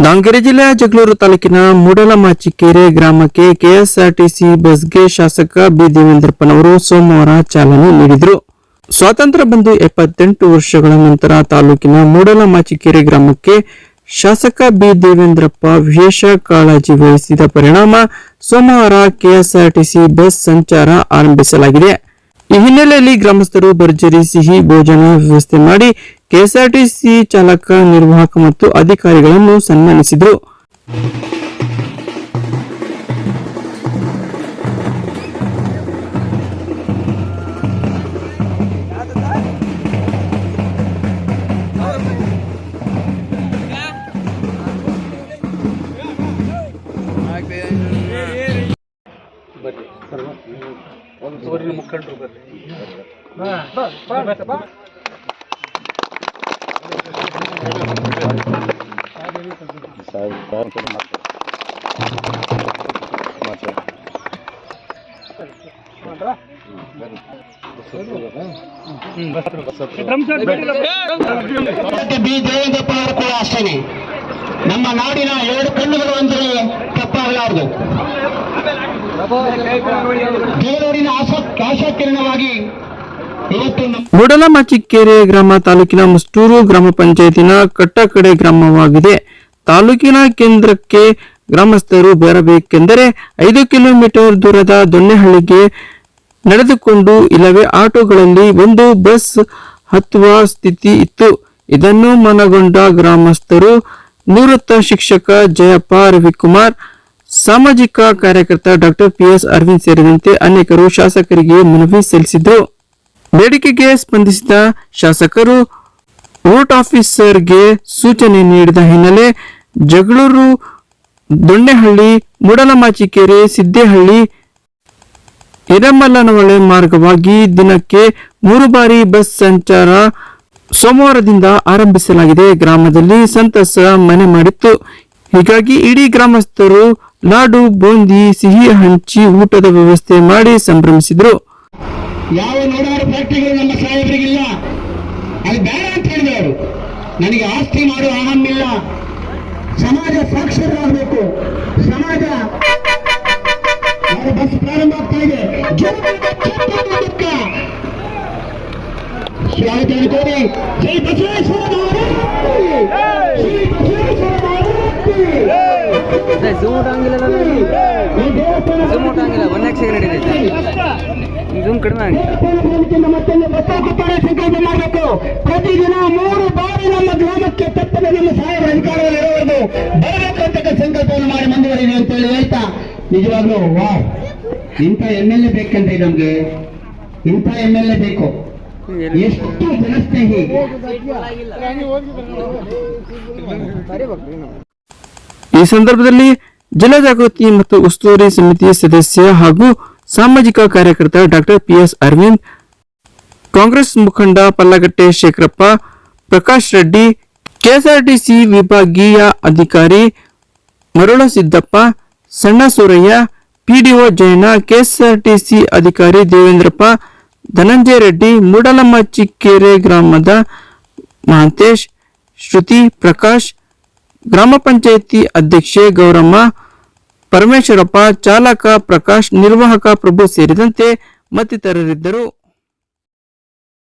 ದಾವಣಗೆರೆ ಜಿಲ್ಲೆಯ ಜಗಳೂರು ತಾಲೂಕಿನ ಮೂಡಲಮಾಚಿಕೆರೆ ಗ್ರಾಮಕ್ಕೆ ಕೆಎಸ್ಆರ್ಟಿಸಿ ಬಸ್ಗೆ ಶಾಸಕ ಬಿ ದೇವೇಂದ್ರಪ್ಪನವರು ಸೋಮವಾರ ಚಾಲನೆ ನೀಡಿದರು. ಸ್ವಾತಂತ್ರ್ಯ ಬಂದು 78 ವರ್ಷಗಳ ನಂತರ ತಾಲೂಕಿನ ಮೂಡಲಮಾಚಿಕೆರೆ ಗ್ರಾಮಕ್ಕೆ ಶಾಸಕ ಬಿ ದೇವೇಂದ್ರಪ್ಪ ವಿಶೇಷ ಕಾಳಜಿ ವಹಿಸಿದ ಪರಿಣಾಮ ಸೋಮವಾರ ಕೆಎಸ್ಆರ್ಟಿಸಿ ಬಸ್ ಸಂಚಾರ ಆರಂಭಿಸಲಾಗಿದೆ. ಈ ಹಿನ್ನೆಲೆಯಲ್ಲಿ ಗ್ರಾಮಸ್ಥರು ಭರ್ಜರಿ ಸಿಹಿ ಭೋಜನ ವ್ಯವಸ್ಥೆ ಮಾಡಿ ಕೆಎಸ್ಆರ್ಟಿಸಿ ಚಾಲಕ, ನಿರ್ವಾಹಕ ಮತ್ತು ಅಧಿಕಾರಿಗಳನ್ನು ಸನ್ಮಾನಿಸಿದರು. ಮುಖಂಡರು ಬಿ ದೇವೇಂದ್ರಪ್ಪ ಅವರು ಕೂಡ ಅಷ್ಟೇ. ನಮ್ಮ ನಾಡಿನ 2 ಕಣ್ಣುಗಳು ಅಂದರೆ ತಪ್ಪಾಗಲಾರದು. ದೇವರೂರಿನ ಆಶಾಕಿರಣವಾಗಿ ಮೂಡಲಮಾಚಿಕೆರೆ ಗ್ರಾಮ ತಾಲೂಕಿನ ಮುಷ್ಟೂರು ಗ್ರಾಮ ಪಂಚಾಯತಿನ ಕಟ್ಟಕಡೆ ಗ್ರಾಮವಾಗಿದೆ. ತಾಲೂಕಿನ ಕೇಂದ್ರಕ್ಕೆ ಗ್ರಾಮಸ್ಥರು ಬರಬೇಕೆಂದರೆ 5 ಕಿಲೋಮೀಟರ್ ದೂರದ ದೊಣ್ಣೆಹಳ್ಳಿಗೆ ನಡೆದುಕೊಂಡು ಇಲ್ಲವೇ ಆಟೋಗಳಲ್ಲಿ ಒಂದು ಬಸ್ ಹತ್ತುವ ಸ್ಥಿತಿ ಇತ್ತು. ಇದನ್ನು ಮನಗೊಂಡ ಗ್ರಾಮಸ್ಥರು ನಿವೃತ್ತ ಶಿಕ್ಷಕ ಜಯಪ್ಪ, ರವಿಕುಮಾರ್, ಸಾಮಾಜಿಕ ಕಾರ್ಯಕರ್ತ ಡಾಕ್ಟರ್ PS ಅರವಿಂದ್ ಸೇರಿದಂತೆ ಅನೇಕರು ಶಾಸಕರಿಗೆ ಮನವಿ ಸಲ್ಲಿಸಿದರು. ಬೇಡಿಕೆಗೆ ಸ್ಪಂದಿಸಿದ ಶಾಸಕರು ರೂಟ್ ಆಫೀಸರ್ಗೆ ಸೂಚನೆ ನೀಡಿದ ಹಿನ್ನೆಲೆ ಜಗಳೂರು, ದೊಣ್ಣೆಹಳ್ಳಿ, ಮೂಡಲಮಾಚಿಕೆರೆ, ಸಿದ್ದೇಹಳ್ಳಿ, ಹಿರೇಮಲ್ಲನಹೊಳೆ ಮಾರ್ಗವಾಗಿ ದಿನಕ್ಕೆ 3 ಬಾರಿ ಬಸ್ ಸಂಚಾರ ಸೋಮವಾರದಿಂದ ಆರಂಭಿಸಲಾಗಿದೆ. ಗ್ರಾಮದಲ್ಲಿ ಸಂತಸ ಮನೆ ಮಾಡಿತ್ತು. ಹೀಗಾಗಿ ಇಡೀ ಗ್ರಾಮಸ್ಥರು ಲಾಡು, ಬೂಂದಿ, ಸಿಹಿ ಹಂಚಿ ಊಟದ ವ್ಯವಸ್ಥೆ ಮಾಡಿ ಸಂಭ್ರಮಿಸಿದರು. ಯಾವ ನೂರಾರು ಫ್ಯಾಕ್ಟರಿಗಳು ನಮ್ಮ ಸಾಹೇಬರಿಗಿಲ್ಲ, ಅದು ಬೇಡ ಅಂತ ಹೇಳಿದವರು. ನನಗೆ ಆಸ್ತಿ ಮಾಡುವ ಅಹಮಿಲ್ಲ, ಸಮಾಜ ಸಾಕ್ಷರರಾಗಬೇಕು, ಸಮಾಜ ಬಸ್ ಪ್ರಾರಂಭ ಆಗ್ತಾ ಇದೆ. ಸ್ವಾಗತ ಕೋರಿ ಜೈ ಬಸವೇಶ್ವರ ಸಂಕಲ್ಪ ಮಾಡಬೇಕು. ಪ್ರತಿದಿನ 3 ಬಾರಿ ನಮ್ಮ ಗ್ರಾಮಕ್ಕೆ ತಪ್ಪದ ನಮ್ಮ ಸಾಹೇಬರ ಅಧಿಕಾರದಲ್ಲಿರುವುದು ಬರಬೇಕು ಅಂತ ಸಂಕಲ್ಪವನ್ನು ಮಾಡಿ ಮುಂದುವರಿದೆ ಅಂತ ಹೇಳಿ ಹೇಳ್ತಾ, ನಿಜವಾಗ್ಲೂ ವಾ ಇಂಥ MLA ಬೇಕಂದ್ರೆ ನಮ್ಗೆ, ಇಂಥ MLA ಬೇಕು. ಎಷ್ಟು ಜನಸ್ನೇಹಿ. ಈ ಸಂದರ್ಭದಲ್ಲಿ ಜಿಲ್ಲಾ ಜಾಗೃತಿ ಮತ್ತು ಉಸ್ತುವಾರಿ ಸಮಿತಿ ಸದಸ್ಯ ಹಾಗೂ ಸಾಮಾಜಿಕ ಕಾರ್ಯಕರ್ತ ಡಾಕ್ಟರ್ PS ಅರವಿಂದ್, ಕಾಂಗ್ರೆಸ್ ಮುಖಂಡ ಪಲ್ಲಗಟ್ಟೆ ಶೇಖರಪ್ಪ, ಪ್ರಕಾಶ್ ರೆಡ್ಡಿ, ಕೆಎಸ್ಆರ್ಟಿಸಿ ವಿಭಾಗೀಯ ಅಧಿಕಾರಿ ಮರುಳಸಿದ್ದಪ್ಪ, ಸಣ್ಣ ಸೂರಯ್ಯ, PDO ಜಯಣ್ಣ, ಕೆಎಸ್ಆರ್ಟಿಸಿ ಅಧಿಕಾರಿ ದೇವೇಂದ್ರಪ್ಪ, ಧನಂಜಯ ರೆಡ್ಡಿ, ಮೂಡಲಮಾಚಿಕೆರೆ ಗ್ರಾಮದ ಮಹಾಂತೇಶ್, ಶ್ರುತಿ, ಪ್ರಕಾಶ್, ಗ್ರಾಮ ಪಂಚಾಯಿತಿ ಅಧ್ಯಕ್ಷೆ ಗೌರಮ್ಮ, ಪರಮೇಶ್ವರಪ್ಪ, ಚಾಲಕ ಪ್ರಕಾಶ್, ನಿರ್ವಾಹಕ ಪ್ರಭು ಸೇರಿದಂತೆ ಮತ್ತಿತರರಿದ್ದರು.